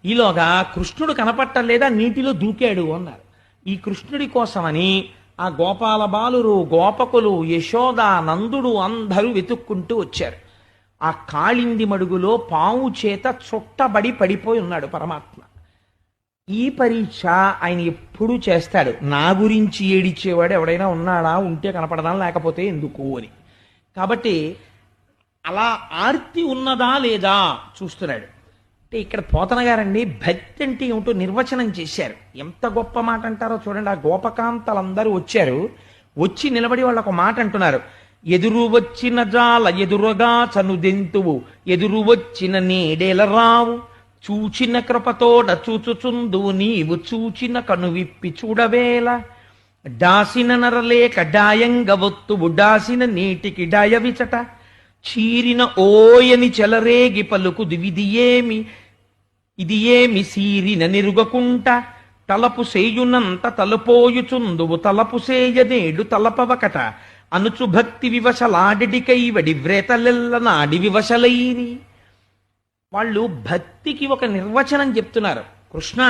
ఈలోగా కృష్ణుడు కనపట్టలేదా, నీటిలో దూకాడు అన్నారు. ఈ కృష్ణుడి కోసమని ఆ గోపాల బాలురు, గోపకులు, యశోద, నందుడు అందరూ వెతుక్కుంటూ వచ్చారు. ఆ కాళింది మడుగులో పాము చేత చుట్టబడి పడిపోయి ఉన్నాడు పరమాత్మ. ఈ పరీక్ష ఆయన ఎప్పుడూ చేస్తాడు. నా గురించి ఏడిచేవాడు ఎవడైనా ఉన్నాడా, ఉంటే కనపడదా, లేకపోతే ఎందుకు అని. కాబట్టి అలా ఆర్తి ఉన్నదా లేదా చూస్తున్నాడు. అంటే ఇక్కడ పోతన గారండి భక్తి అంటే ఏమిటో నిర్వచనం చేశారు. ఎంత గొప్ప మాట అంటారో చూడండి. ఆ గోపకాంతలందరూ వచ్చారు, వచ్చి నిలబడి వాళ్ళు ఒక మాట అంటున్నారు. ఎదురు వచ్చిన జాల ఎదురుగా చనుదెంతువు, ఎదురు వచ్చిన నీడేల రావు, చూచిన కృపతోడ చూచుచుందు నీవు చూచిన కను విప్పి చూడవేల, డాసిన నరలేక డాయంగ ఒత్తువు డాసిన నీటికి డాయవిచట, చీరిన ఓయని చెలరేగి పలుకు ఇది ఏమి సీరిన నిరుగకుంట, తలపు సేయునంత తలపోయుచుందువు తలపు సేయనేడు తలపవకట, అనుచు భక్తి వివశలాడికైవడి వ్రేతలెల్ల నాడి వివశలైరి. వాళ్ళు భక్తికి ఒక నిర్వచనం చెప్తున్నారు. కృష్ణ,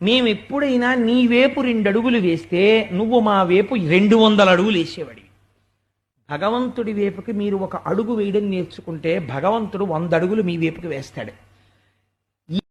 మేమెప్పుడైనా నీ వేపు 2 అడుగులు వేస్తే నువ్వు మా వేపు 200 అడుగులు వేసేవాడివి. భగవంతుడి వేపుకి మీరు 1 అడుగు వేయడం నేర్చుకుంటే భగవంతుడు 100 అడుగులు మీ వేపుకి వేస్తాడు.